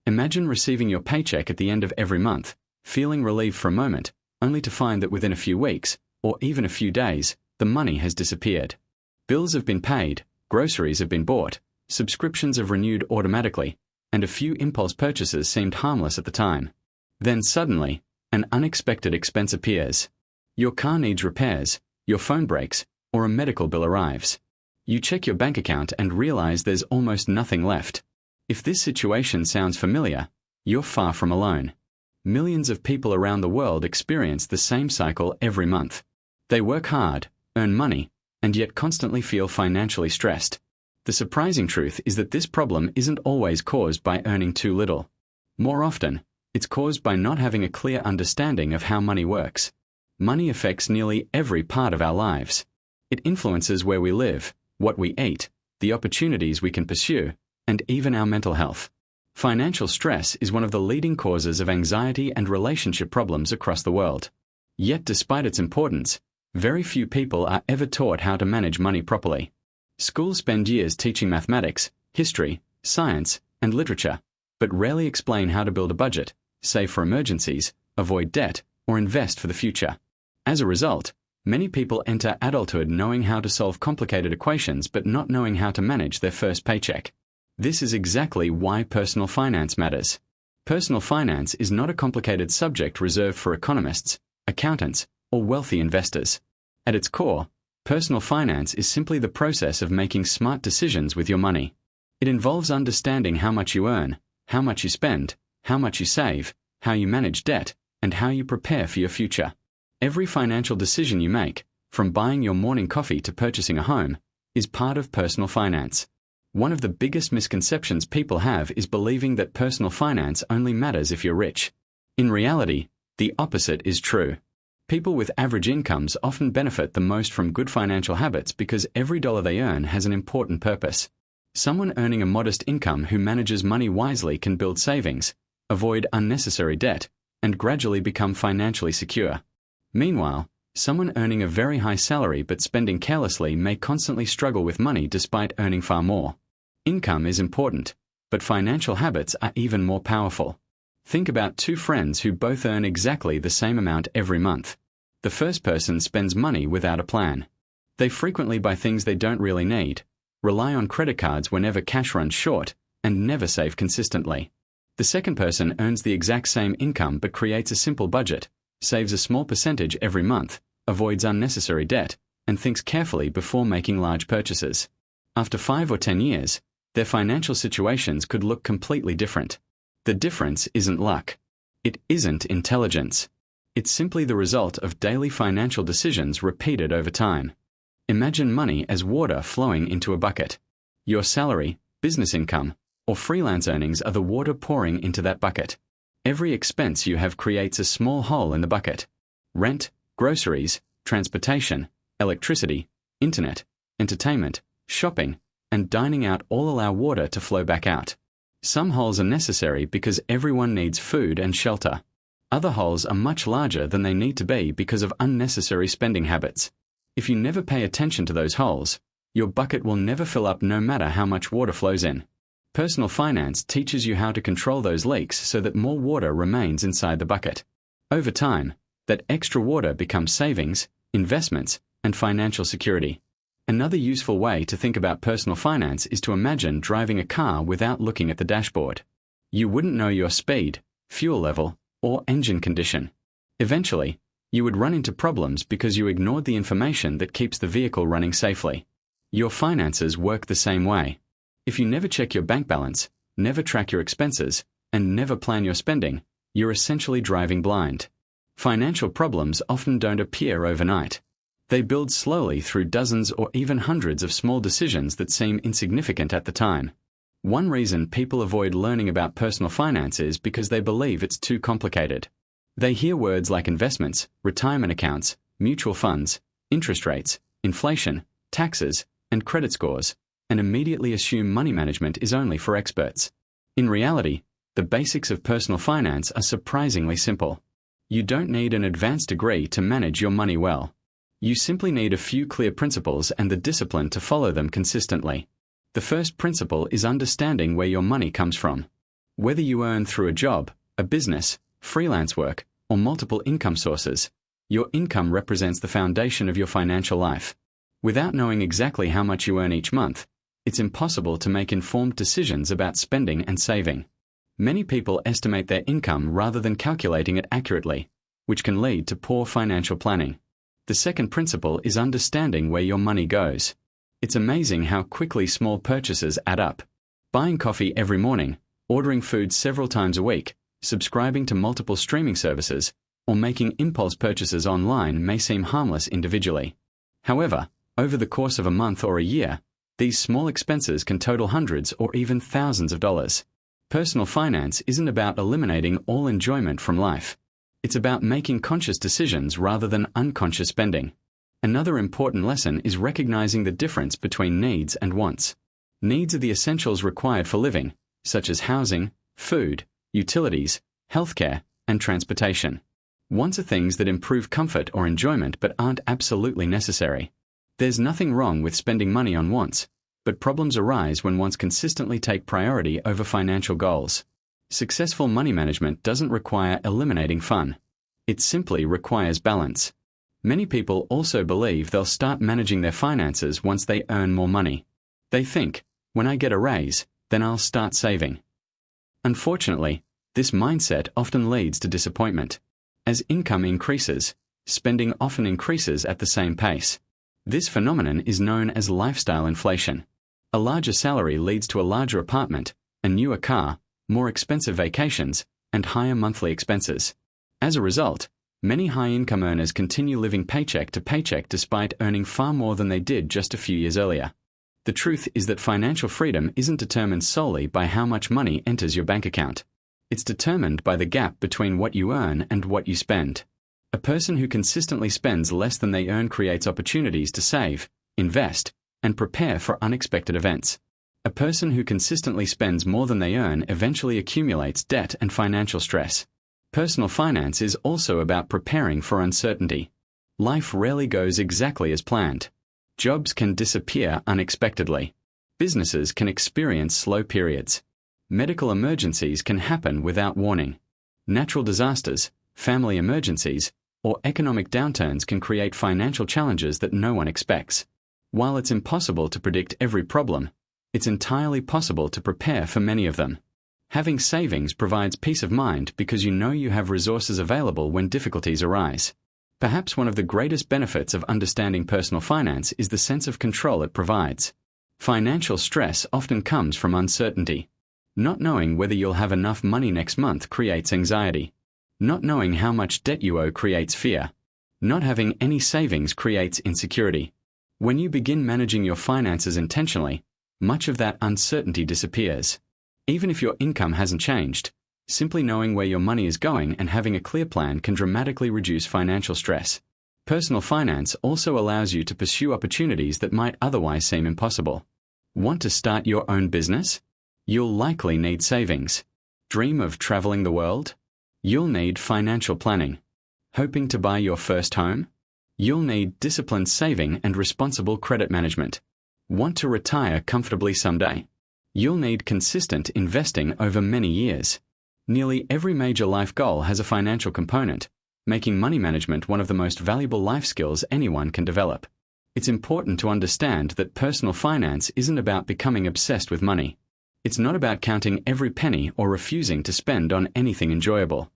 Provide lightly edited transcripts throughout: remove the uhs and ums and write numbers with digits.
Imagine receiving your paycheck at the end of every month, feeling relieved for a moment, only to find that within a few weeks, or even a few days, the money has disappeared. Bills have been paid, groceries have been bought, subscriptions have renewed automatically, and a few impulse purchases seemed harmless at the time. Then suddenly, an unexpected expense appears. Your car needs repairs, your phone breaks, or a medical bill arrives. You check your bank account and realize there's almost nothing left. If this situation sounds familiar, you're far from alone. Millions of people around the world experience the same cycle every month. They work hard, earn money, and yet constantly feel financially stressed. The surprising truth is that this problem isn't always caused by earning too little. More often, it's caused by not having a clear understanding of how money works. Money affects nearly every part of our lives. It influences where we live, what we eat, the opportunities we can pursue, and even our mental health. Financial stress is one of the leading causes of anxiety and relationship problems across the world. Yet despite its importance, very few people are ever taught how to manage money properly. Schools spend years teaching mathematics, history, science, and literature, but rarely explain how to build a budget, save for emergencies, avoid debt, or invest for the future. As a result, many people enter adulthood knowing how to solve complicated equations but not knowing how to manage their first paycheck. This is exactly why personal finance matters. Personal finance is not a complicated subject reserved for economists, accountants, or wealthy investors. At its core, personal finance is simply the process of making smart decisions with your money. It involves understanding how much you earn, how much you spend, how much you save, how you manage debt, and how you prepare for your future. Every financial decision you make, from buying your morning coffee to purchasing a home, is part of personal finance. One of the biggest misconceptions people have is believing that personal finance only matters if you're rich. In reality, the opposite is true. People with average incomes often benefit the most from good financial habits because every dollar they earn has an important purpose. Someone earning a modest income who manages money wisely can build savings, avoid unnecessary debt, and gradually become financially secure. Meanwhile, someone earning a very high salary but spending carelessly may constantly struggle with money despite earning far more. Income is important, but financial habits are even more powerful. Think about two friends who both earn exactly the same amount every month. The first person spends money without a plan. They frequently buy things they don't really need, rely on credit cards whenever cash runs short, and never save consistently. The second person earns the exact same income but creates a simple budget, saves a small percentage every month, avoids unnecessary debt, and thinks carefully before making large purchases. After 5 or 10 years, their financial situations could look completely different. The difference isn't luck. It isn't intelligence. It's simply the result of daily financial decisions repeated over time. Imagine money as water flowing into a bucket. Your salary, business income, or freelance earnings are the water pouring into that bucket. Every expense you have creates a small hole in the bucket. Rent, groceries, transportation, electricity, internet, entertainment, shopping, and dining out all allow water to flow back out. Some holes are necessary because everyone needs food and shelter. Other holes are much larger than they need to be because of unnecessary spending habits. If you never pay attention to those holes, your bucket will never fill up no matter how much water flows in. Personal finance teaches you how to control those leaks so that more water remains inside the bucket. Over time, that extra water becomes savings, investments, and financial security. Another useful way to think about personal finance is to imagine driving a car without looking at the dashboard. You wouldn't know your speed, fuel level, or engine condition. Eventually, you would run into problems because you ignored the information that keeps the vehicle running safely. Your finances work the same way. If you never check your bank balance, never track your expenses, and never plan your spending, you're essentially driving blind. Financial problems often don't appear overnight. They build slowly through dozens or even hundreds of small decisions that seem insignificant at the time. One reason people avoid learning about personal finance is because they believe it's too complicated. They hear words like investments, retirement accounts, mutual funds, interest rates, inflation, taxes, and credit scores, and immediately assume money management is only for experts. In reality, the basics of personal finance are surprisingly simple. You don't need an advanced degree to manage your money well. You simply need a few clear principles and the discipline to follow them consistently. The first principle is understanding where your money comes from. Whether you earn through a job, a business, freelance work, or multiple income sources, your income represents the foundation of your financial life. Without knowing exactly how much you earn each month, it's impossible to make informed decisions about spending and saving. Many people estimate their income rather than calculating it accurately, which can lead to poor financial planning. The second principle is understanding where your money goes. It's amazing how quickly small purchases add up. Buying coffee every morning, ordering food several times a week, subscribing to multiple streaming services, or making impulse purchases online may seem harmless individually. However, over the course of a month or a year, these small expenses can total hundreds or even thousands of dollars. Personal finance isn't about eliminating all enjoyment from life. It's about making conscious decisions rather than unconscious spending. Another important lesson is recognizing the difference between needs and wants. Needs are the essentials required for living, such as housing, food, utilities, healthcare, and transportation. Wants are things that improve comfort or enjoyment but aren't absolutely necessary. There's nothing wrong with spending money on wants, but problems arise when wants consistently take priority over financial goals. Successful money management doesn't require eliminating fun. It simply requires balance. Many people also believe they'll start managing their finances once they earn more money. They think, when I get a raise, then I'll start saving. Unfortunately, this mindset often leads to disappointment. As income increases, spending often increases at the same pace. This phenomenon is known as lifestyle inflation. A larger salary leads to a larger apartment, a newer car, more expensive vacations, and higher monthly expenses. As a result, many high-income earners continue living paycheck to paycheck despite earning far more than they did just a few years earlier. The truth is that financial freedom isn't determined solely by how much money enters your bank account. It's determined by the gap between what you earn and what you spend. A person who consistently spends less than they earn creates opportunities to save, invest, and prepare for unexpected events. A person who consistently spends more than they earn eventually accumulates debt and financial stress. Personal finance is also about preparing for uncertainty. Life rarely goes exactly as planned. Jobs can disappear unexpectedly. Businesses can experience slow periods. Medical emergencies can happen without warning. Natural disasters, family emergencies, or economic downturns can create financial challenges that no one expects. While it's impossible to predict every problem, it's entirely possible to prepare for many of them. Having savings provides peace of mind because you know you have resources available when difficulties arise. Perhaps one of the greatest benefits of understanding personal finance is the sense of control it provides. Financial stress often comes from uncertainty. Not knowing whether you'll have enough money next month creates anxiety. Not knowing how much debt you owe creates fear. Not having any savings creates insecurity. When you begin managing your finances intentionally, much of that uncertainty disappears. Even if your income hasn't changed, simply knowing where your money is going and having a clear plan can dramatically reduce financial stress. Personal finance also allows you to pursue opportunities that might otherwise seem impossible. Want to start your own business? You'll likely need savings. Dream of traveling the world? You'll need financial planning. Hoping to buy your first home? You'll need disciplined saving and responsible credit management. Want to retire comfortably someday? You'll need consistent investing over many years. Nearly every major life goal has a financial component, making money management one of the most valuable life skills anyone can develop. It's important to understand that personal finance isn't about becoming obsessed with money. It's not about counting every penny or refusing to spend on anything enjoyable.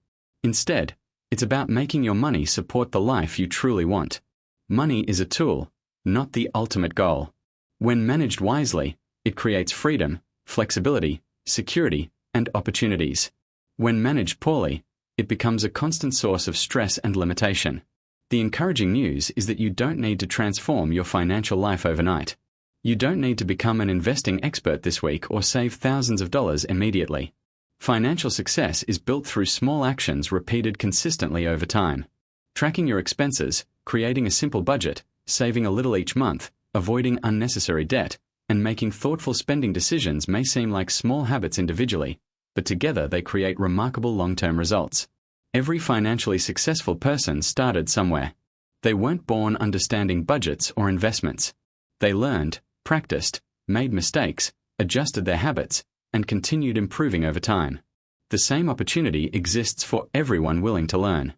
Instead, it's about making your money support the life you truly want. Money is a tool, not the ultimate goal. When managed wisely, it creates freedom, flexibility, security, and opportunities. When managed poorly, it becomes a constant source of stress and limitation. The encouraging news is that you don't need to transform your financial life overnight. You don't need to become an investing expert this week or save thousands of dollars immediately. Financial success is built through small actions repeated consistently over time. Tracking your expenses, creating a simple budget, saving a little each month, avoiding unnecessary debt, and making thoughtful spending decisions may seem like small habits individually, but together they create remarkable long-term results. Every financially successful person started somewhere. They weren't born understanding budgets or investments. They learned, practiced, made mistakes, adjusted their habits, and continued improving over time. The same opportunity exists for everyone willing to learn.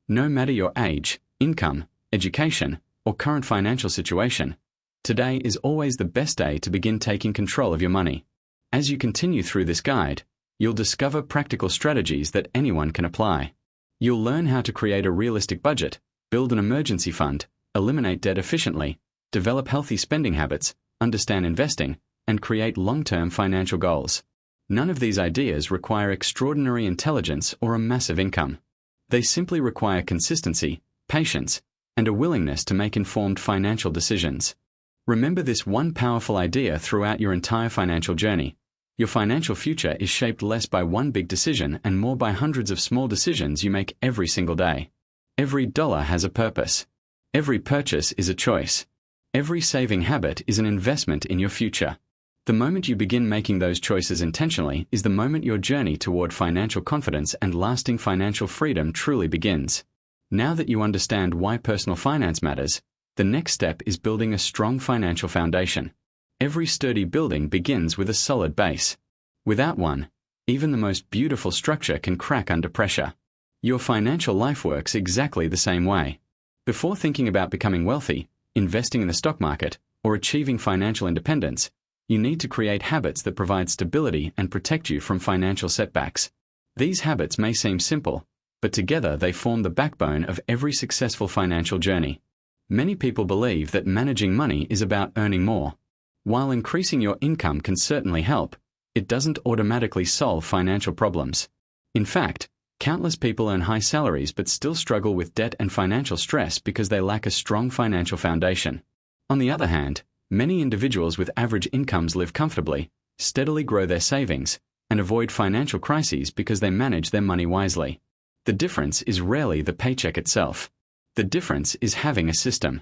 No matter your age, income, education, or current financial situation, today is always the best day to begin taking control of your money. As you continue through this guide, you'll discover practical strategies that anyone can apply. You'll learn how to create a realistic budget, build an emergency fund, eliminate debt efficiently, develop healthy spending habits, understand investing, and create long-term financial goals. None of these ideas require extraordinary intelligence or a massive income. They simply require consistency, patience, and a willingness to make informed financial decisions. Remember this one powerful idea throughout your entire financial journey. Your financial future is shaped less by one big decision and more by hundreds of small decisions you make every single day. Every dollar has a purpose. Every purchase is a choice. Every saving habit is an investment in your future. The moment you begin making those choices intentionally is the moment your journey toward financial confidence and lasting financial freedom truly begins. Now that you understand why personal finance matters, the next step is building a strong financial foundation. Every sturdy building begins with a solid base. Without one, even the most beautiful structure can crack under pressure. Your financial life works exactly the same way. Before thinking about becoming wealthy, investing in the stock market, or achieving financial independence, you need to create habits that provide stability and protect you from financial setbacks. These habits may seem simple, but together they form the backbone of every successful financial journey. Many people believe that managing money is about earning more. While increasing your income can certainly help, it doesn't automatically solve financial problems. In fact, countless people earn high salaries but still struggle with debt and financial stress because they lack a strong financial foundation. On the other hand, many individuals with average incomes live comfortably, steadily grow their savings, and avoid financial crises because they manage their money wisely. The difference is rarely the paycheck itself. The difference is having a system.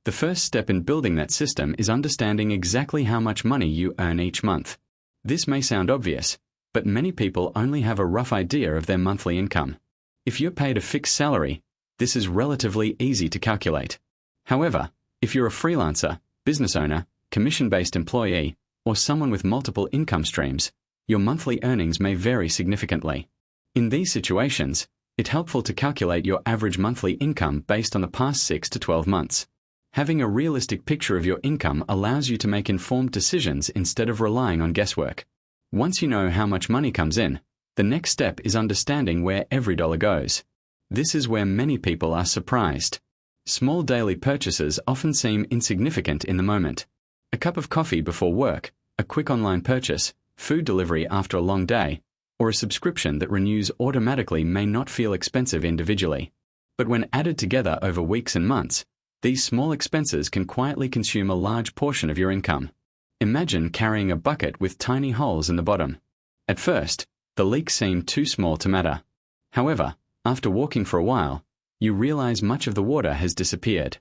The first step in building that system is understanding exactly how much money you earn each month. This may sound obvious, but many people only have a rough idea of their monthly income. If you're paid a fixed salary, this is relatively easy to calculate. However, if you're a freelancer, business owner, commission-based employee, or someone with multiple income streams, your monthly earnings may vary significantly. In these situations, it's helpful to calculate your average monthly income based on the past 6 to 12 months. Having a realistic picture of your income allows you to make informed decisions instead of relying on guesswork. Once you know how much money comes in, the next step is understanding where every dollar goes. This is where many people are surprised. Small daily purchases often seem insignificant in the moment. A cup of coffee before work, a quick online purchase, food delivery after a long day, or a subscription that renews automatically may not feel expensive individually. But when added together over weeks and months, these small expenses can quietly consume a large portion of your income. Imagine carrying a bucket with tiny holes in the bottom. At first, the leaks seem too small to matter. However, after walking for a while, you realize much of the water has disappeared.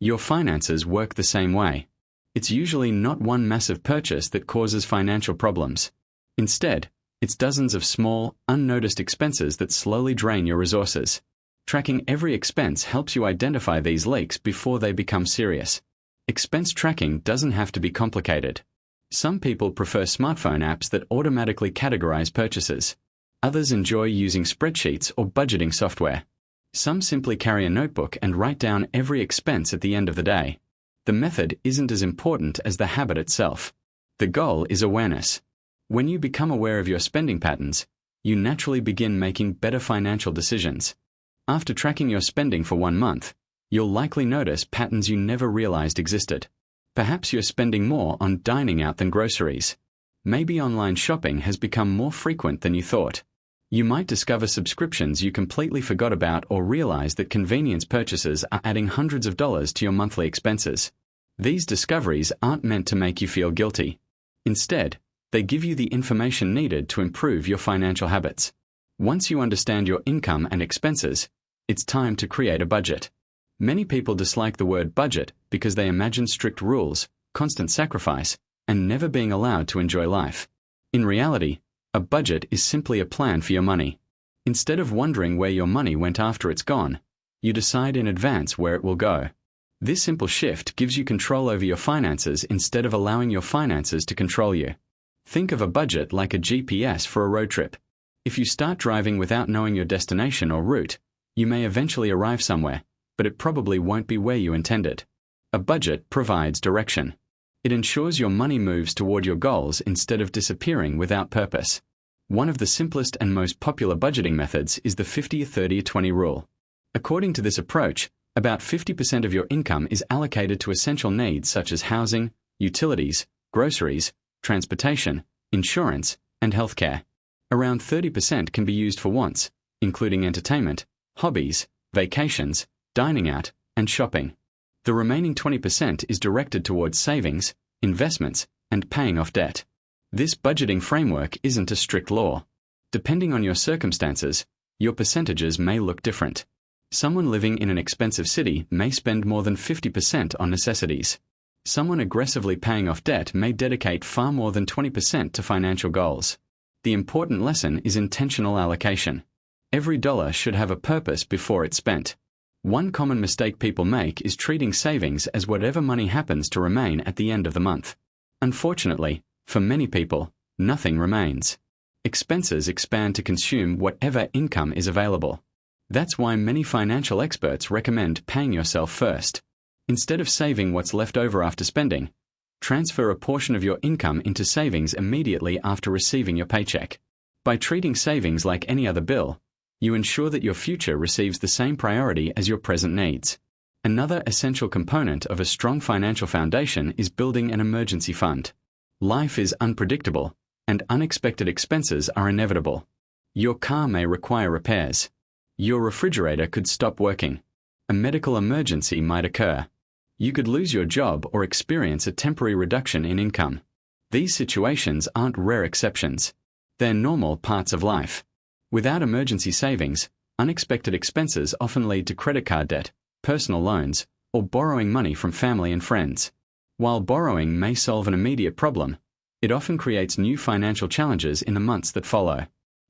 Your finances work the same way. It's usually not one massive purchase that causes financial problems. Instead, it's dozens of small, unnoticed expenses that slowly drain your resources. Tracking every expense helps you identify these leaks before they become serious. Expense tracking doesn't have to be complicated. Some people prefer smartphone apps that automatically categorize purchases. Others enjoy using spreadsheets or budgeting software. Some simply carry a notebook and write down every expense at the end of the day. The method isn't as important as the habit itself. The goal is awareness. When you become aware of your spending patterns, you naturally begin making better financial decisions. After tracking your spending for 1 month, you'll likely notice patterns you never realized existed. Perhaps you're spending more on dining out than groceries. Maybe online shopping has become more frequent than you thought. You might discover subscriptions you completely forgot about or realize that convenience purchases are adding hundreds of dollars to your monthly expenses. These discoveries aren't meant to make you feel guilty. Instead, they give you the information needed to improve your financial habits. Once you understand your income and expenses, it's time to create a budget. Many people dislike the word budget because they imagine strict rules, constant sacrifice, and never being allowed to enjoy life. In reality, a budget is simply a plan for your money. Instead of wondering where your money went after it's gone, you decide in advance where it will go. This simple shift gives you control over your finances instead of allowing your finances to control you. Think of a budget like a GPS for a road trip. If you start driving without knowing your destination or route, you may eventually arrive somewhere, but it probably won't be where you intended. A budget provides direction. It ensures your money moves toward your goals instead of disappearing without purpose. One of the simplest and most popular budgeting methods is the 50-30-20 rule. According to this approach, about 50% of your income is allocated to essential needs such as housing, utilities, groceries, transportation, insurance, and healthcare. Around 30% can be used for wants, including entertainment, hobbies, vacations, dining out, and shopping. The remaining 20% is directed towards savings, investments, and paying off debt. This budgeting framework isn't a strict law. Depending on your circumstances, your percentages may look different. Someone living in an expensive city may spend more than 50% on necessities. Someone aggressively paying off debt may dedicate far more than 20% to financial goals. The important lesson is intentional allocation. Every dollar should have a purpose before it's spent. One common mistake people make is treating savings as whatever money happens to remain at the end of the month. Unfortunately, for many people, nothing remains. Expenses expand to consume whatever income is available. That's why many financial experts recommend paying yourself first. Instead of saving what's left over after spending, transfer a portion of your income into savings immediately after receiving your paycheck. By treating savings like any other bill, you ensure that your future receives the same priority as your present needs. Another essential component of a strong financial foundation is building an emergency fund. Life is unpredictable, and unexpected expenses are inevitable. Your car may require repairs. Your refrigerator could stop working. A medical emergency might occur. You could lose your job or experience a temporary reduction in income. These situations aren't rare exceptions. They're normal parts of life. Without emergency savings, unexpected expenses often lead to credit card debt, personal loans, or borrowing money from family and friends. While borrowing may solve an immediate problem, it often creates new financial challenges in the months that follow.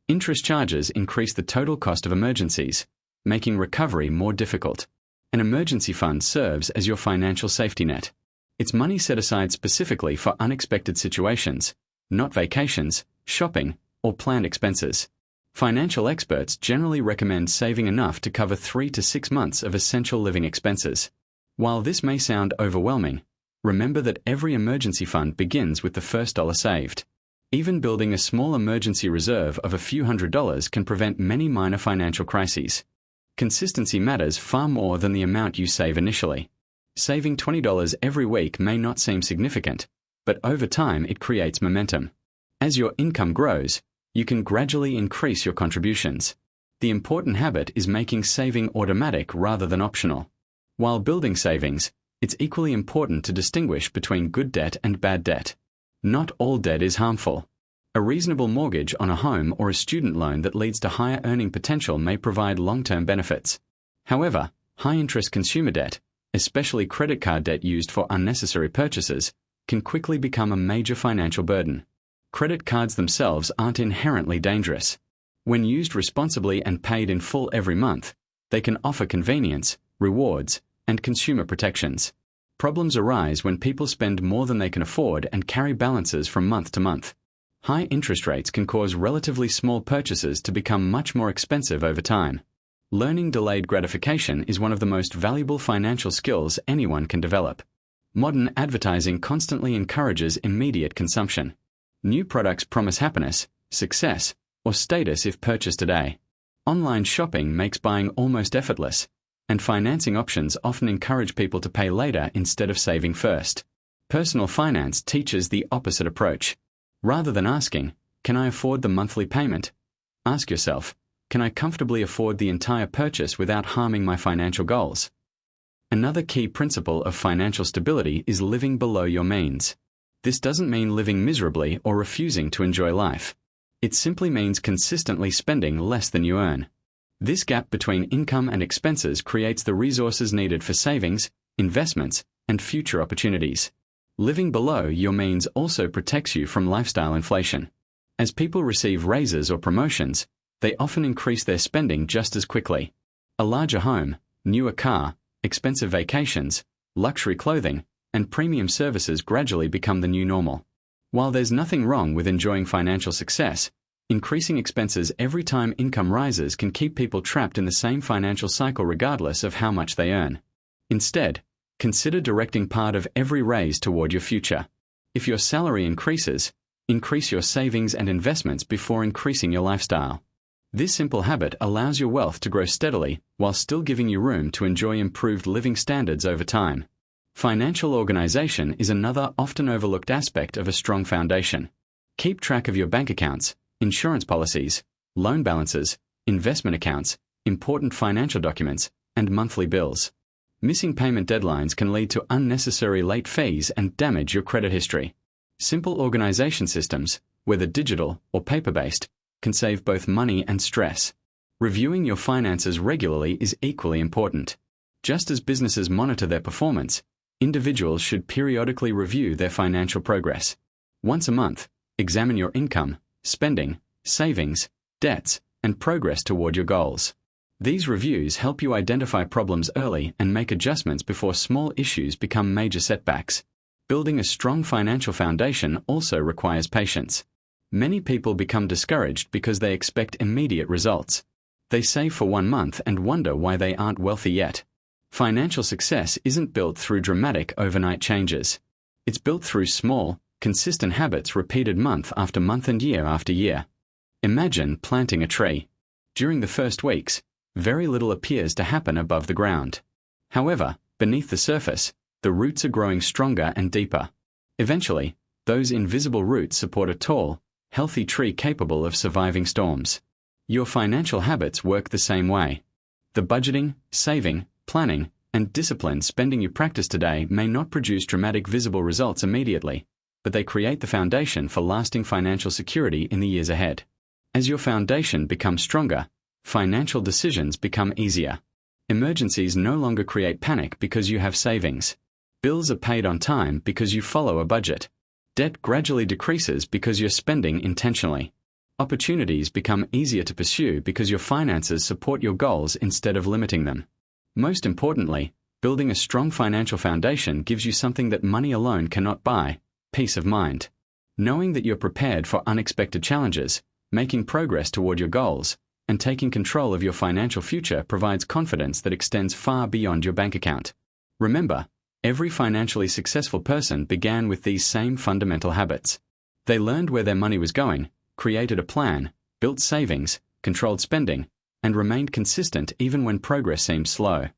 Interest charges increase the total cost of emergencies, making recovery more difficult. An emergency fund serves as your financial safety net. It's money set aside specifically for unexpected situations, not vacations, shopping, or planned expenses. Financial experts generally recommend saving enough to cover 3 to 6 months of essential living expenses. While this may sound overwhelming, remember that every emergency fund begins with the first dollar saved. Even building a small emergency reserve of a few $100s can prevent many minor financial crises. Consistency matters far more than the amount you save initially. Saving $20 every week may not seem significant, but over time it creates momentum. As your income grows, you can gradually increase your contributions. The important habit is making saving automatic rather than optional. While building savings, it's equally important to distinguish between good debt and bad debt. Not all debt is harmful. A reasonable mortgage on a home or a student loan that leads to higher earning potential may provide long-term benefits. However, high-interest consumer debt, especially credit card debt used for unnecessary purchases, can quickly become a major financial burden. Credit cards themselves aren't inherently dangerous. When used responsibly and paid in full every month, they can offer convenience, rewards, and consumer protections. Problems arise when people spend more than they can afford and carry balances from month to month. High interest rates can cause relatively small purchases to become much more expensive over time. Learning delayed gratification is one of the most valuable financial skills anyone can develop. Modern advertising constantly encourages immediate consumption. New products promise happiness, success, or status if purchased today. Online shopping makes buying almost effortless, and financing options often encourage people to pay later instead of saving first. Personal finance teaches the opposite approach. Rather than asking, "Can I afford the monthly payment?" ask yourself, "Can I comfortably afford the entire purchase without harming my financial goals?" Another key principle of financial stability is living below your means. This doesn't mean living miserably or refusing to enjoy life. It simply means consistently spending less than you earn. This gap between income and expenses creates the resources needed for savings, investments, and future opportunities. Living below your means also protects you from lifestyle inflation. As people receive raises or promotions, they often increase their spending just as quickly. A larger home, newer car, expensive vacations, luxury clothing, and premium services gradually become the new normal. While there's nothing wrong with enjoying financial success, Increasing expenses every time income rises can keep people trapped in the same financial cycle regardless of how much they earn. Instead, consider directing part of every raise toward your future. If your salary increases, increase your savings and investments before increasing your lifestyle. This simple habit allows your wealth to grow steadily while still giving you room to enjoy improved living standards over time. Financial organization is another often overlooked aspect of a strong foundation. Keep track of your bank accounts, insurance policies, loan balances, investment accounts, important financial documents, and monthly bills. Missing payment deadlines can lead to unnecessary late fees and damage your credit history. Simple organization systems, whether digital or paper-based, can save both money and stress. Reviewing your finances regularly is equally important. Just as businesses monitor their performance, individuals should periodically review their financial progress. Once a month, examine your income, spending, savings, debts, and progress toward your goals. These reviews help you identify problems early and make adjustments before small issues become major setbacks. Building a strong financial foundation also requires patience. Many people become discouraged because they expect immediate results. They save for 1 month and wonder why they aren't wealthy yet. Financial success isn't built through dramatic overnight changes. It's built through small, consistent habits repeated month after month and year after year. Imagine planting a tree. During the first weeks, very little appears to happen above the ground. However, beneath the surface, the roots are growing stronger and deeper. Eventually, those invisible roots support a tall, healthy tree capable of surviving storms. Your financial habits work the same way. The budgeting, saving, planning, and disciplined spending you practice today may not produce dramatic visible results immediately, but they create the foundation for lasting financial security in the years ahead. As your foundation becomes stronger, financial decisions become easier. Emergencies no longer create panic because you have savings. Bills are paid on time because you follow a budget. Debt gradually decreases because you're spending intentionally. Opportunities become easier to pursue because your finances support your goals instead of limiting them. Most importantly, building a strong financial foundation gives you something that money alone cannot buy: peace of mind. Knowing that you're prepared for unexpected challenges, making progress toward your goals, and taking control of your financial future provides confidence that extends far beyond your bank account. Remember, every financially successful person began with these same fundamental habits. They learned where their money was going, created a plan, built savings, controlled spending, and remained consistent even when progress seemed slow.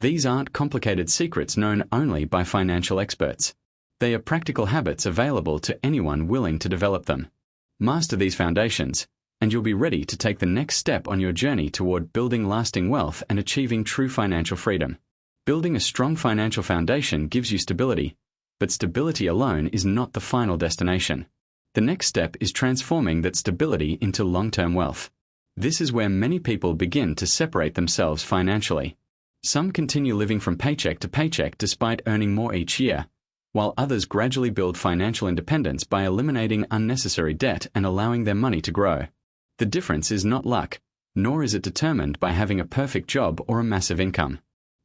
These aren't complicated secrets known only by financial experts. They are practical habits available to anyone willing to develop them. Master these foundations, and you'll be ready to take the next step on your journey toward building lasting wealth and achieving true financial freedom. Building a strong financial foundation gives you stability, but stability alone is not the final destination. The next step is transforming that stability into long-term wealth. This is where many people begin to separate themselves financially. Some continue living from paycheck to paycheck despite earning more each year, while others gradually build financial independence by eliminating unnecessary debt and allowing their money to grow. The difference is not luck, nor is it determined by having a perfect job or a massive income.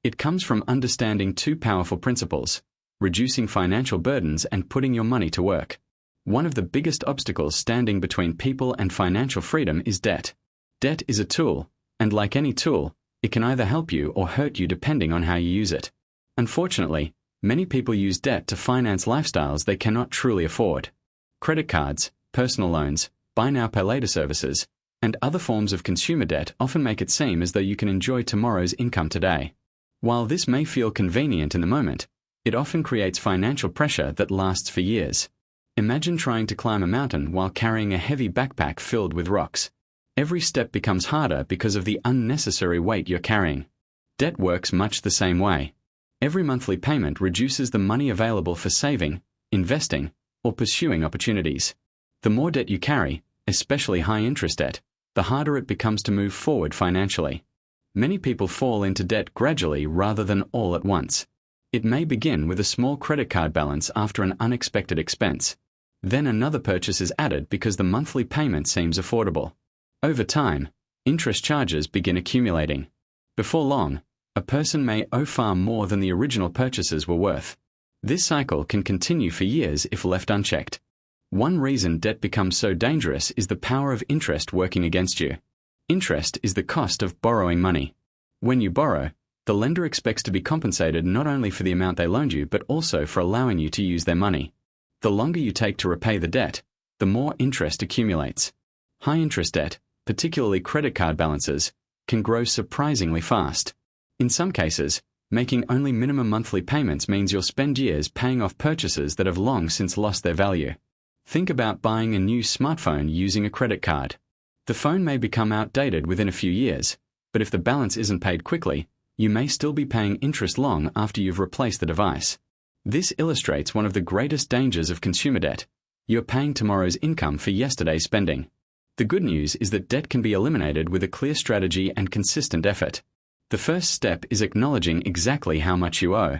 It comes from understanding two powerful principles: reducing financial burdens and putting your money to work. One of the biggest obstacles standing between people and financial freedom is debt. Debt is a tool, and like any tool, it can either help you or hurt you depending on how you use it. Unfortunately, many people use debt to finance lifestyles they cannot truly afford. Credit cards, personal loans, buy now pay later services, and other forms of consumer debt often make it seem as though you can enjoy tomorrow's income today. While this may feel convenient in the moment, it often creates financial pressure that lasts for years. Imagine trying to climb a mountain while carrying a heavy backpack filled with rocks. Every step becomes harder because of the unnecessary weight you're carrying. Debt works much the same way. Every monthly payment reduces the money available for saving, investing, or pursuing opportunities. The more debt you carry, especially high-interest debt, the harder it becomes to move forward financially. Many people fall into debt gradually rather than all at once. It may begin with a small credit card balance after an unexpected expense. Then another purchase is added because the monthly payment seems affordable. Over time, interest charges begin accumulating. Before long, a person may owe far more than the original purchases were worth. This cycle can continue for years if left unchecked. One reason debt becomes so dangerous is the power of interest working against you. Interest is the cost of borrowing money. When you borrow, the lender expects to be compensated not only for the amount they loaned you but also for allowing you to use their money. The longer you take to repay the debt, the more interest accumulates. High-interest debt, particularly credit card balances, can grow surprisingly fast. In some cases, making only minimum monthly payments means you'll spend years paying off purchases that have long since lost their value. Think about buying a new smartphone using a credit card. The phone may become outdated within a few years, but if the balance isn't paid quickly, you may still be paying interest long after you've replaced the device. This illustrates one of the greatest dangers of consumer debt. You're paying tomorrow's income for yesterday's spending. The good news is that debt can be eliminated with a clear strategy and consistent effort. The first step is acknowledging exactly how much you owe.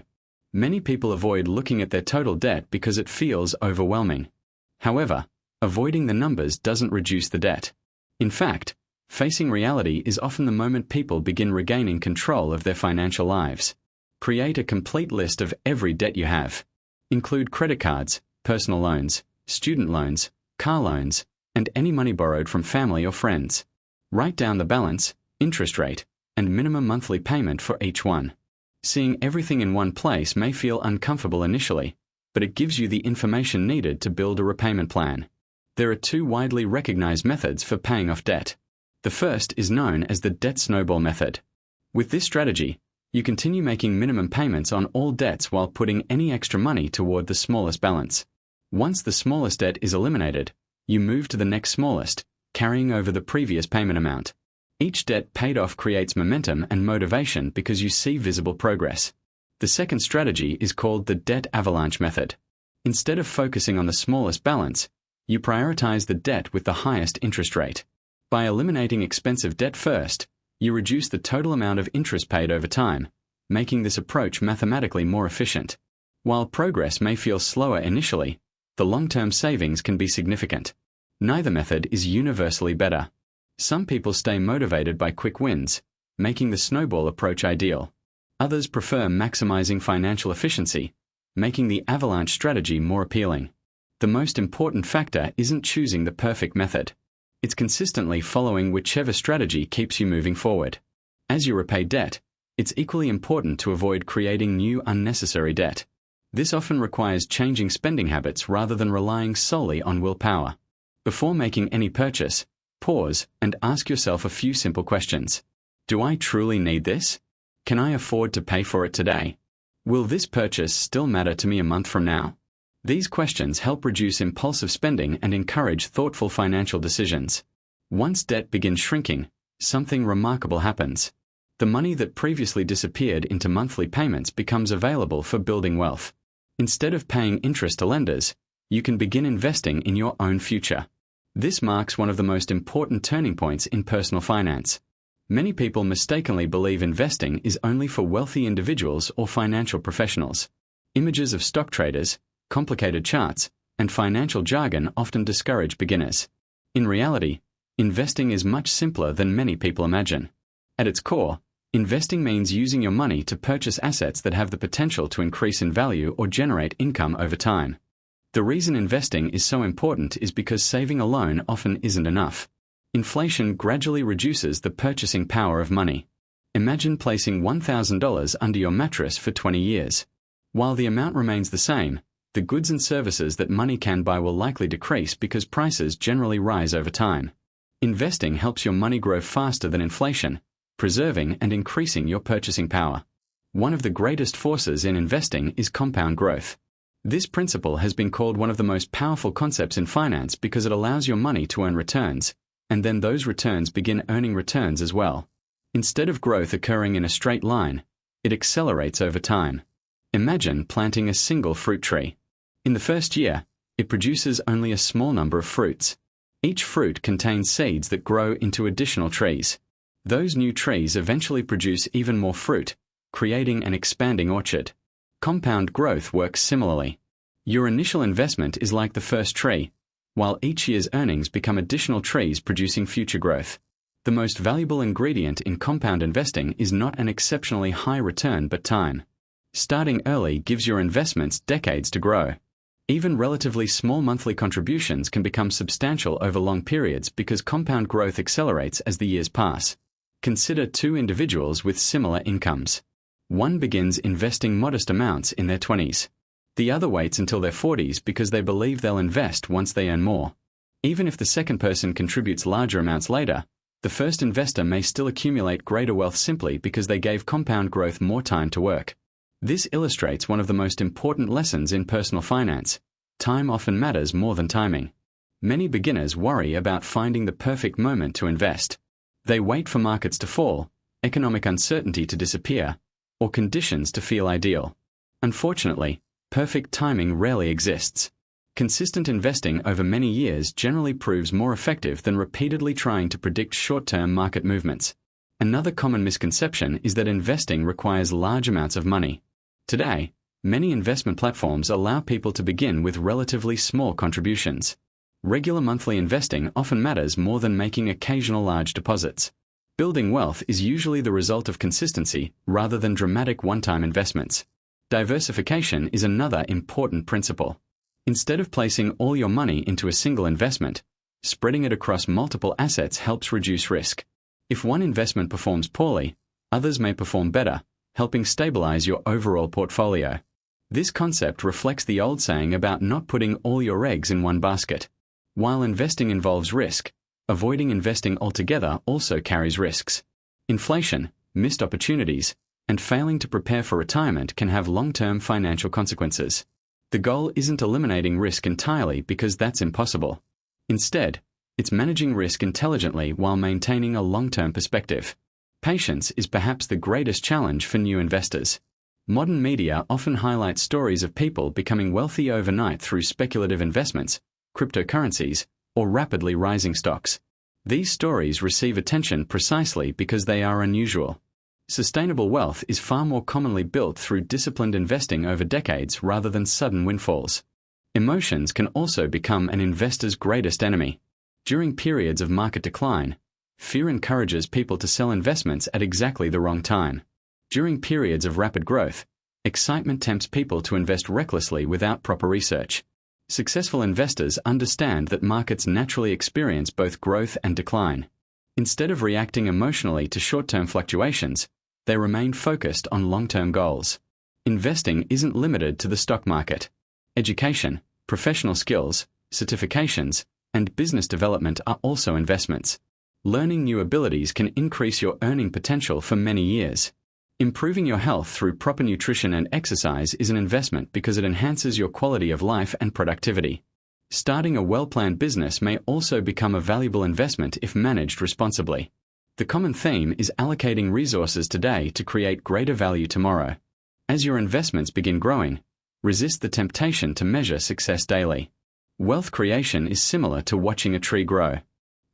Many people avoid looking at their total debt because it feels overwhelming. However, avoiding the numbers doesn't reduce the debt. In fact, facing reality is often the moment people begin regaining control of their financial lives. Create a complete list of every debt you have. Include credit cards, personal loans, student loans, car loans, and any money borrowed from family or friends. Write down the balance, interest rate, and minimum monthly payment for each one. Seeing everything in one place may feel uncomfortable initially, but it gives you the information needed to build a repayment plan. There are two widely recognized methods for paying off debt. The first is known as the debt snowball method. With this strategy, you continue making minimum payments on all debts while putting any extra money toward the smallest balance. Once the smallest debt is eliminated, you move to the next smallest, carrying over the previous payment amount. Each debt paid off creates momentum and motivation because you see visible progress. The second strategy is called the debt avalanche method. Instead of focusing on the smallest balance, you prioritize the debt with the highest interest rate. By eliminating expensive debt first, you reduce the total amount of interest paid over time, making this approach mathematically more efficient. While progress may feel slower initially, the long-term savings can be significant. Neither method is universally better. Some people stay motivated by quick wins, making the snowball approach ideal. Others prefer maximizing financial efficiency, making the avalanche strategy more appealing. The most important factor isn't choosing the perfect method. It's consistently following whichever strategy keeps you moving forward. As you repay debt, it's equally important to avoid creating new unnecessary debt. This often requires changing spending habits rather than relying solely on willpower. Before making any purchase, pause and ask yourself a few simple questions. Do I truly need this? Can I afford to pay for it today? Will this purchase still matter to me a month from now? These questions help reduce impulsive spending and encourage thoughtful financial decisions. Once debt begins shrinking, something remarkable happens. The money that previously disappeared into monthly payments becomes available for building wealth. Instead of paying interest to lenders, you can begin investing in your own future. This marks one of the most important turning points in personal finance. Many people mistakenly believe investing is only for wealthy individuals or financial professionals. Images of stock traders, complicated charts, and financial jargon often discourage beginners. In reality, investing is much simpler than many people imagine. At its core, investing means using your money to purchase assets that have the potential to increase in value or generate income over time. The reason investing is so important is because saving alone often isn't enough. Inflation gradually reduces the purchasing power of money. Imagine placing $1,000 under your mattress for 20 years. While the amount remains the same, the goods and services that money can buy will likely decrease because prices generally rise over time. Investing helps your money grow faster than inflation, preserving and increasing your purchasing power. One of the greatest forces in investing is compound growth. This principle has been called one of the most powerful concepts in finance because it allows your money to earn returns, and then those returns begin earning returns as well. Instead of growth occurring in a straight line, it accelerates over time. Imagine planting a single fruit tree. In the first year, it produces only a small number of fruits. Each fruit contains seeds that grow into additional trees. Those new trees eventually produce even more fruit, creating an expanding orchard. Compound growth works similarly. Your initial investment is like the first tree, while each year's earnings become additional trees producing future growth. The most valuable ingredient in compound investing is not an exceptionally high return but time. Starting early gives your investments decades to grow. Even relatively small monthly contributions can become substantial over long periods because compound growth accelerates as the years pass. Consider two individuals with similar incomes. One begins investing modest amounts in their 20s. The other waits until their 40s because they believe they'll invest once they earn more. Even if the second person contributes larger amounts later, the first investor may still accumulate greater wealth simply because they gave compound growth more time to work. This illustrates one of the most important lessons in personal finance. Time often matters more than timing. Many beginners worry about finding the perfect moment to invest. They wait for markets to fall, economic uncertainty to disappear, or conditions to feel ideal. Unfortunately, perfect timing rarely exists. Consistent investing over many years generally proves more effective than repeatedly trying to predict short-term market movements. Another common misconception is that investing requires large amounts of money. Today, many investment platforms allow people to begin with relatively small contributions. Regular monthly investing often matters more than making occasional large deposits. Building wealth is usually the result of consistency rather than dramatic one-time investments. Diversification is another important principle. Instead of placing all your money into a single investment, spreading it across multiple assets helps reduce risk. If one investment performs poorly, others may perform better, helping stabilize your overall portfolio. This concept reflects the old saying about not putting all your eggs in one basket. While investing involves risk, avoiding investing altogether also carries risks. Inflation, missed opportunities, and failing to prepare for retirement can have long-term financial consequences. The goal isn't eliminating risk entirely because that's impossible. Instead, it's managing risk intelligently while maintaining a long-term perspective. Patience is perhaps the greatest challenge for new investors. Modern media often highlight stories of people becoming wealthy overnight through speculative investments, cryptocurrencies, or rapidly rising stocks. These stories receive attention precisely because they are unusual. Sustainable wealth is far more commonly built through disciplined investing over decades rather than sudden windfalls. Emotions can also become an investor's greatest enemy. During periods of market decline, fear encourages people to sell investments at exactly the wrong time. During periods of rapid growth, excitement tempts people to invest recklessly without proper research. Successful investors understand that markets naturally experience both growth and decline. Instead of reacting emotionally to short-term fluctuations, they remain focused on long-term goals. Investing isn't limited to the stock market. Education, professional skills, certifications, and business development are also investments. Learning new abilities can increase your earning potential for many years. Improving your health through proper nutrition and exercise is an investment because it enhances your quality of life and productivity. Starting a well-planned business may also become a valuable investment if managed responsibly. The common theme is allocating resources today to create greater value tomorrow. As your investments begin growing, resist the temptation to measure success daily. Wealth creation is similar to watching a tree grow.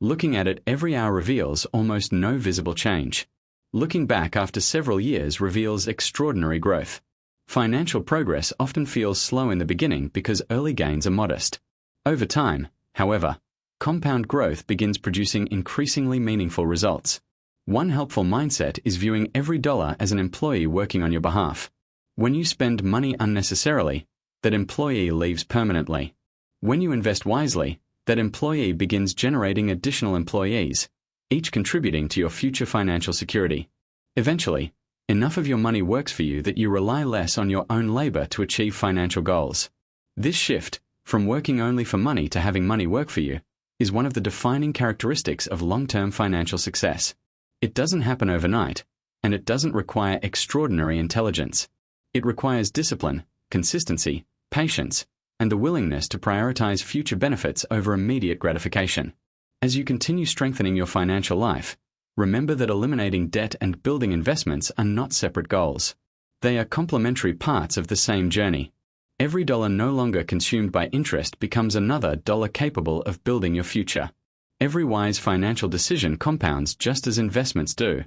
Looking at it every hour reveals almost no visible change. Looking back after several years reveals extraordinary growth. Financial progress often feels slow in the beginning because early gains are modest. Over time, however, compound growth begins producing increasingly meaningful results. One helpful mindset is viewing every dollar as an employee working on your behalf. When you spend money unnecessarily, that employee leaves permanently. When you invest wisely, that employee begins generating additional employees, each contributing to your future financial security. Eventually, enough of your money works for you that you rely less on your own labor to achieve financial goals. This shift, from working only for money to having money work for you, is one of the defining characteristics of long-term financial success. It doesn't happen overnight, and it doesn't require extraordinary intelligence. It requires discipline, consistency, patience, and the willingness to prioritize future benefits over immediate gratification. As you continue strengthening your financial life, remember that eliminating debt and building investments are not separate goals. They are complementary parts of the same journey. Every dollar no longer consumed by interest becomes another dollar capable of building your future. Every wise financial decision compounds just as investments do.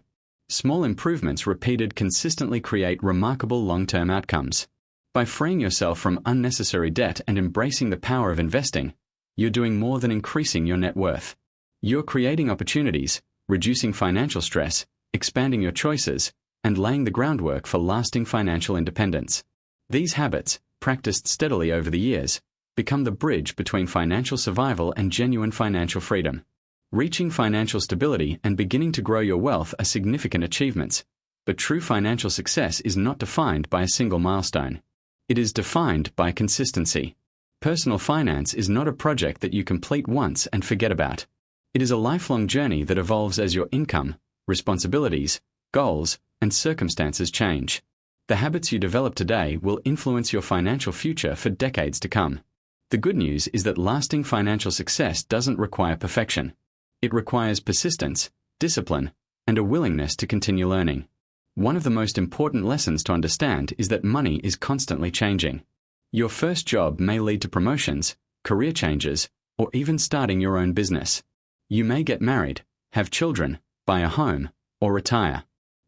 Small improvements repeated consistently create remarkable long-term outcomes. By freeing yourself from unnecessary debt and embracing the power of investing, you're doing more than increasing your net worth. You're creating opportunities, reducing financial stress, expanding your choices, and laying the groundwork for lasting financial independence. These habits, practiced steadily over the years, Become the bridge between financial survival and genuine financial freedom. Reaching financial stability and beginning to grow your wealth are significant achievements, but true financial success is not defined by a single milestone. It is defined by consistency. Personal finance is not a project that you complete once and forget about. It is a lifelong journey that evolves as your income, responsibilities, goals, and circumstances change. The habits you develop today will influence your financial future for decades to come. The good news is that lasting financial success doesn't require perfection. It requires persistence, discipline, and a willingness to continue learning. One of the most important lessons to understand is that money is constantly changing. Your first job may lead to promotions, career changes, or even starting your own business. You may get married, have children, buy a home, or retire.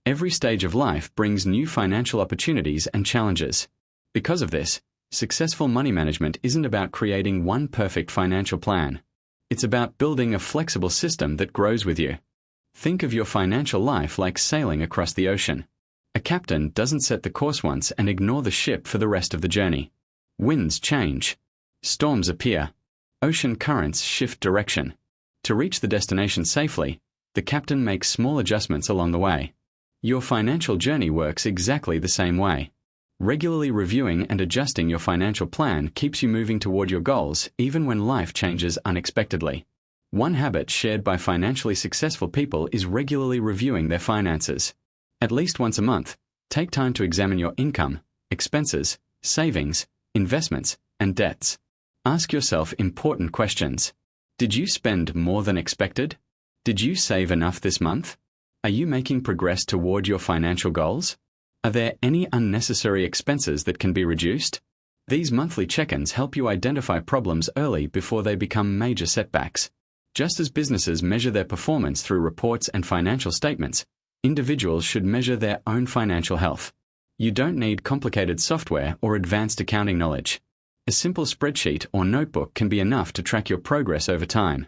Every stage of life brings new financial opportunities and challenges. Because of this, successful money management isn't about creating one perfect financial plan. It's about building a flexible system that grows with you. Think of your financial life like sailing across the ocean. A captain doesn't set the course once and ignore the ship for the rest of the journey. Winds change. Storms appear. Ocean currents shift direction. To reach the destination safely, the captain makes small adjustments along the way. Your financial journey works exactly the same way. Regularly reviewing and adjusting your financial plan keeps you moving toward your goals even when life changes unexpectedly. One habit shared by financially successful people is regularly reviewing their finances. At least once a month, take time to examine your income, expenses, savings, investments, and debts. Ask yourself important questions. Did you spend more than expected? Did you save enough this month? Are you making progress toward your financial goals? Are there any unnecessary expenses that can be reduced? These monthly check-ins help you identify problems early before they become major setbacks. Just as businesses measure their performance through reports and financial statements, individuals should measure their own financial health. You don't need complicated software or advanced accounting knowledge. A simple spreadsheet or notebook can be enough to track your progress over time.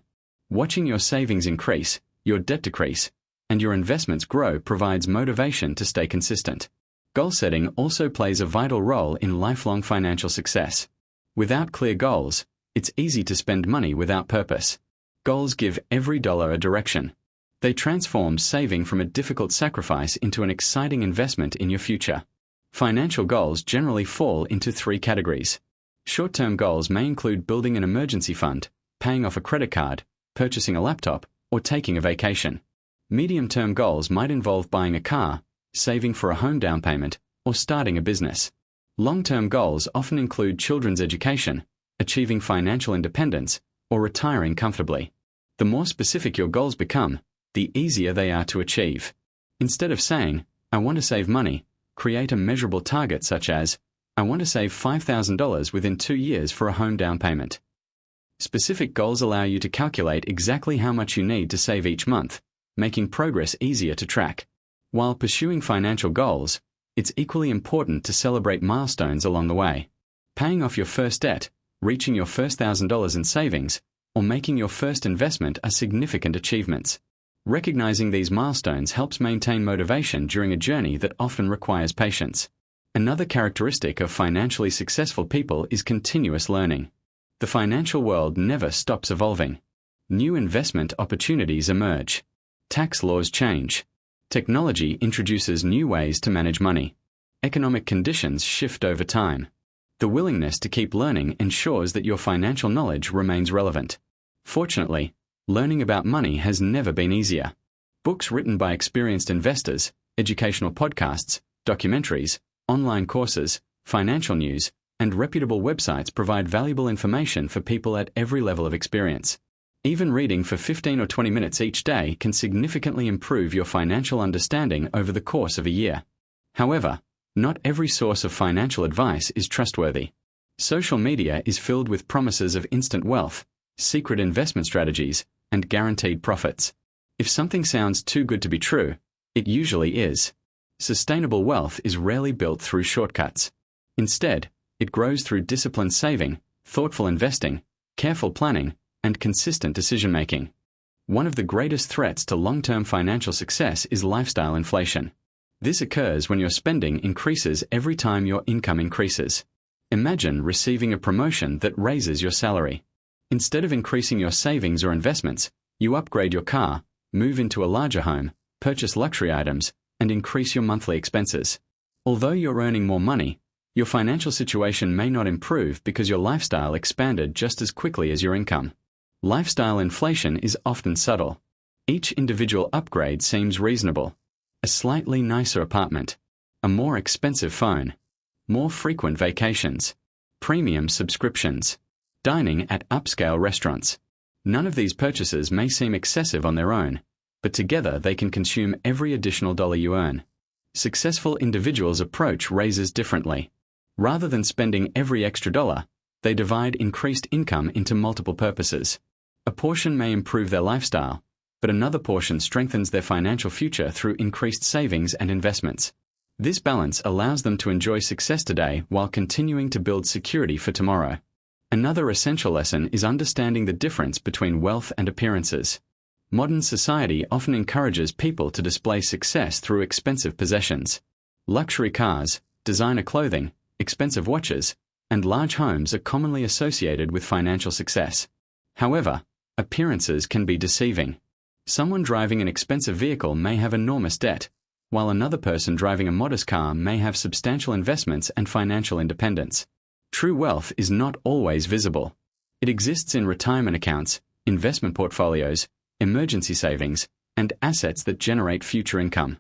Watching your savings increase, your debt decrease, and your investments grow provides motivation to stay consistent. Goal setting also plays a vital role in lifelong financial success. Without clear goals, it's easy to spend money without purpose. Goals give every dollar a direction. They transform saving from a difficult sacrifice into an exciting investment in your future. Financial goals generally fall into three categories. Short-term goals may include building an emergency fund, paying off a credit card, purchasing a laptop, or taking a vacation. Medium-term goals might involve buying a car, saving for a home down payment, or starting a business. Long-term goals often include children's education, achieving financial independence, or retiring comfortably. The more specific your goals become, the easier they are to achieve. Instead of saying, "I want to save money," create a measurable target such as, "I want to save $5,000 within 2 years for a home down payment." Specific goals allow you to calculate exactly how much you need to save each month, making progress easier to track. While pursuing financial goals, it's equally important to celebrate milestones along the way. Paying off your first debt, reaching your first $1,000 in savings, or making your first investment are significant achievements. Recognizing these milestones helps maintain motivation during a journey that often requires patience. Another characteristic of financially successful people is continuous learning. The financial world never stops evolving. New investment opportunities emerge. Tax laws change. Technology introduces new ways to manage money. Economic conditions shift over time. The willingness to keep learning ensures that your financial knowledge remains relevant. Fortunately, learning about money has never been easier. Books written by experienced investors, educational podcasts, documentaries, online courses, financial news, and reputable websites provide valuable information for people at every level of experience. Even reading for 15 or 20 minutes each day can significantly improve your financial understanding over the course of a year. However, not every source of financial advice is trustworthy. Social media is filled with promises of instant wealth, secret investment strategies, and guaranteed profits. If something sounds too good to be true, it usually is. Sustainable wealth is rarely built through shortcuts. Instead, it grows through disciplined saving, thoughtful investing, careful planning, and consistent decision-making. One of the greatest threats to long-term financial success is lifestyle inflation. This occurs when your spending increases every time your income increases. Imagine receiving a promotion that raises your salary. Instead of increasing your savings or investments, you upgrade your car, move into a larger home, purchase luxury items, and increase your monthly expenses. Although you're earning more money, your financial situation may not improve because your lifestyle expanded just as quickly as your income. Lifestyle inflation is often subtle. Each individual upgrade seems reasonable. A slightly nicer apartment, a more expensive phone, more frequent vacations, premium subscriptions, dining at upscale restaurants. None of these purchases may seem excessive on their own, but together they can consume every additional dollar you earn. Successful individuals' approach raises differently. Rather than spending every extra dollar, they divide increased income into multiple purposes. A portion may improve their lifestyle, but another portion strengthens their financial future through increased savings and investments. This balance allows them to enjoy success today while continuing to build security for tomorrow. Another essential lesson is understanding the difference between wealth and appearances. Modern society often encourages people to display success through expensive possessions. Luxury cars, designer clothing, expensive watches, and large homes are commonly associated with financial success. However, appearances can be deceiving. Someone driving an expensive vehicle may have enormous debt, while another person driving a modest car may have substantial investments and financial independence. True wealth is not always visible. It exists in retirement accounts, investment portfolios, emergency savings, and assets that generate future income.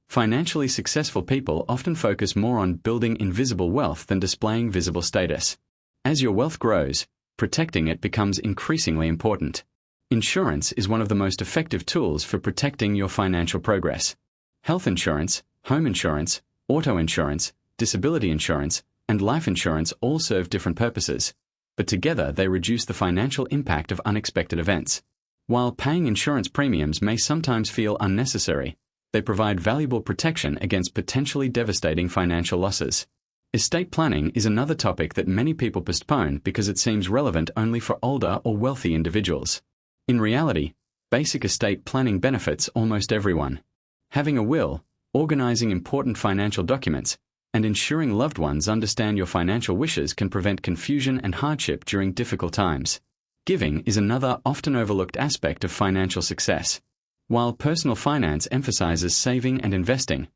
Financially successful people often focus more on building invisible wealth than displaying visible status. As your wealth grows, protecting it becomes increasingly important. Insurance is one of the most effective tools for protecting your financial progress. Health insurance, home insurance, auto insurance, disability insurance, and life insurance all serve different purposes, but together they reduce the financial impact of unexpected events. While paying insurance premiums may sometimes feel unnecessary, they provide valuable protection against potentially devastating financial losses. Estate planning is another topic that many people postpone because it seems relevant only for older or wealthy individuals. In reality, basic estate planning benefits almost everyone. Having a will, organizing important financial documents, and ensuring loved ones understand your financial wishes can prevent confusion and hardship during difficult times. Giving is another often overlooked aspect of financial success. While personal finance emphasizes saving and investing,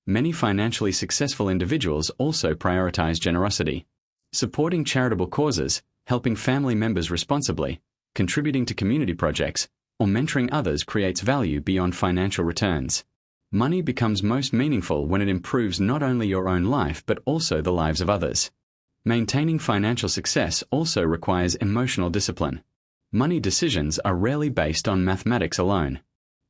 many financially successful individuals also prioritize generosity. Supporting charitable causes, helping family members responsibly, contributing to community projects, or mentoring others creates value beyond financial returns. Money becomes most meaningful when it improves not only your own life but also the lives of others. Maintaining financial success also requires emotional discipline. Money decisions are rarely based on mathematics alone.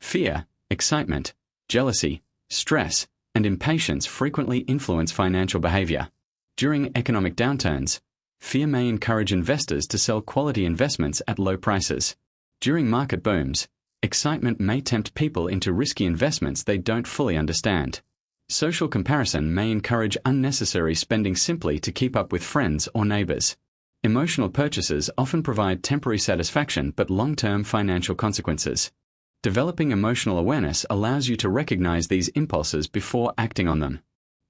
Fear, excitement, jealousy, stress, and impatience frequently influence financial behavior. During economic downturns, fear may encourage investors to sell quality investments at low prices. During market booms, excitement may tempt people into risky investments they don't fully understand. Social comparison may encourage unnecessary spending simply to keep up with friends or neighbors. Emotional purchases often provide temporary satisfaction but long-term financial consequences. Developing emotional awareness allows you to recognize these impulses before acting on them.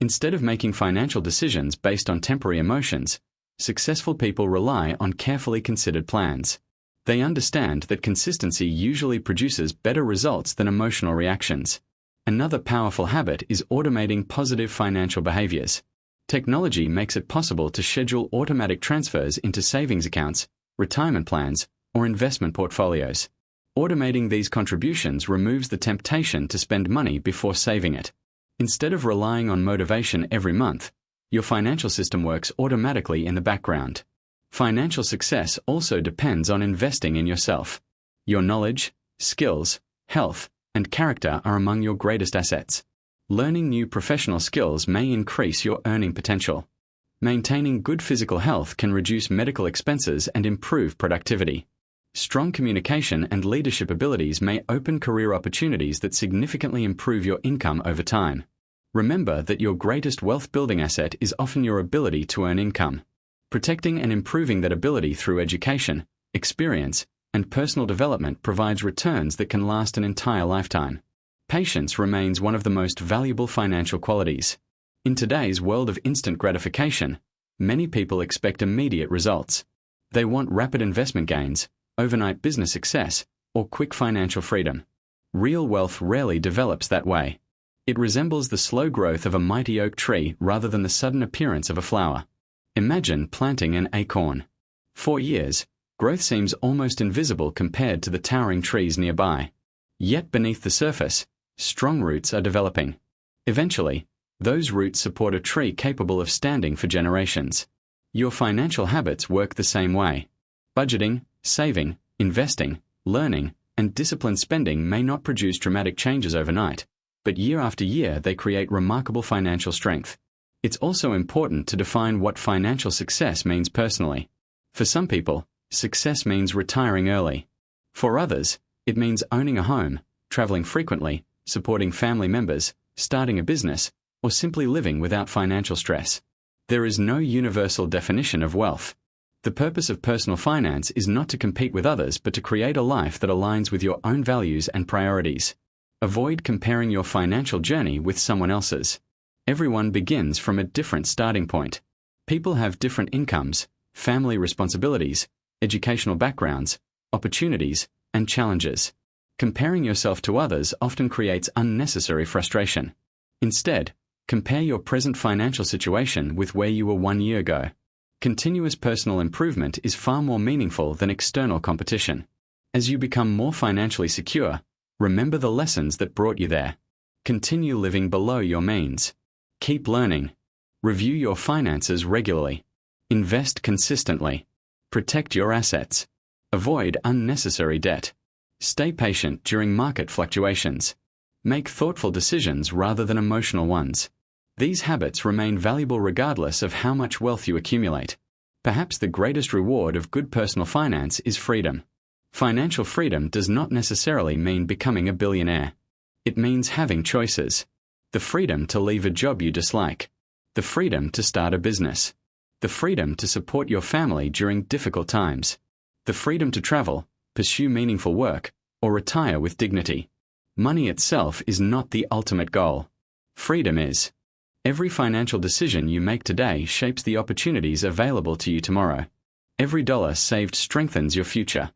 Instead of making financial decisions based on temporary emotions, successful people rely on carefully considered plans. They understand that consistency usually produces better results than emotional reactions. Another powerful habit is automating positive financial behaviors. Technology makes it possible to schedule automatic transfers into savings accounts, retirement plans, or investment portfolios. Automating these contributions removes the temptation to spend money before saving it. Instead of relying on motivation every month, your financial system works automatically in the background. Financial success also depends on investing in yourself. Your knowledge, skills, health, and character are among your greatest assets. Learning new professional skills may increase your earning potential. Maintaining good physical health can reduce medical expenses and improve productivity. Strong communication and leadership abilities may open career opportunities that significantly improve your income over time. Remember that your greatest wealth-building asset is often your ability to earn income. Protecting and improving that ability through education, experience, and personal development provides returns that can last an entire lifetime. Patience remains one of the most valuable financial qualities. In today's world of instant gratification, Many people expect immediate results. They want rapid investment gains, overnight business success, or quick financial freedom. Real wealth rarely develops that way. It resembles the slow growth of a mighty oak tree rather than the sudden appearance of a flower. Imagine planting an acorn. For years, growth seems almost invisible compared to the towering trees nearby. Yet beneath the surface, strong roots are developing. Eventually, those roots support a tree capable of standing for generations. Your financial habits work the same way. Budgeting, saving, investing, learning, and disciplined spending may not produce dramatic changes overnight, but year after year they create remarkable financial strength. It's also important to define what financial success means personally. For some people, success means retiring early. For others, it means owning a home, traveling frequently, supporting family members, starting a business, or simply living without financial stress. There is no universal definition of wealth. The purpose of personal finance is not to compete with others but to create a life that aligns with your own values and priorities. Avoid comparing your financial journey with someone else's. Everyone begins from a different starting point. People have different incomes, family responsibilities, educational backgrounds, opportunities, and challenges. Comparing yourself to others often creates unnecessary frustration. Instead, compare your present financial situation with where you were 1 year ago. Continuous personal improvement is far more meaningful than external competition. As you become more financially secure, remember the lessons that brought you there. Continue living below your means. Keep learning. Review your finances regularly. Invest consistently. Protect your assets. Avoid unnecessary debt. Stay patient during market fluctuations. Make thoughtful decisions rather than emotional ones. These habits remain valuable regardless of how much wealth you accumulate. Perhaps the greatest reward of good personal finance is freedom. Financial freedom does not necessarily mean becoming a billionaire. It means having choices. The freedom to leave a job you dislike. The freedom to start a business. The freedom to support your family during difficult times. The freedom to travel, pursue meaningful work, or retire with dignity. Money itself is not the ultimate goal. Freedom is. Every financial decision you make today shapes the opportunities available to you tomorrow. Every dollar saved strengthens your future.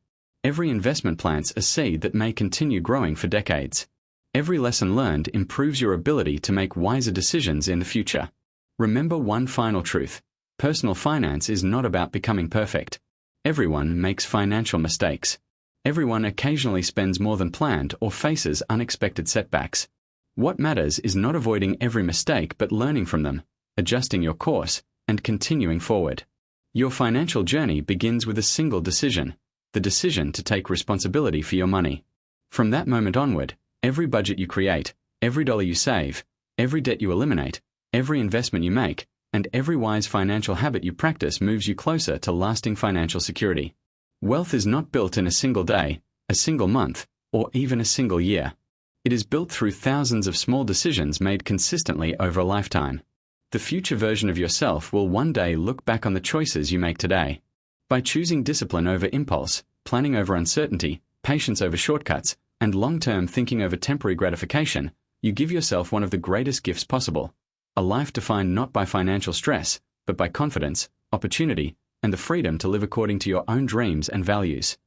Every investment plants a seed that may continue growing for decades. Every lesson learned improves your ability to make wiser decisions in the future. Remember one final truth. Personal finance is not about becoming perfect. Everyone makes financial mistakes. Everyone occasionally spends more than planned or faces unexpected setbacks. What matters is not avoiding every mistake but learning from them, adjusting your course, and continuing forward. Your financial journey begins with a single decision, the decision to take responsibility for your money. From that moment onward, every budget you create, every dollar you save, every debt you eliminate, every investment you make, and every wise financial habit you practice moves you closer to lasting financial security. Wealth is not built in a single day, a single month, or even a single year. It is built through thousands of small decisions made consistently over a lifetime. The future version of yourself will one day look back on the choices you make today. By choosing discipline over impulse, planning over uncertainty, patience over shortcuts, and long-term thinking over temporary gratification, you give yourself one of the greatest gifts possible. A life defined not by financial stress, but by confidence, opportunity, and the freedom to live according to your own dreams and values.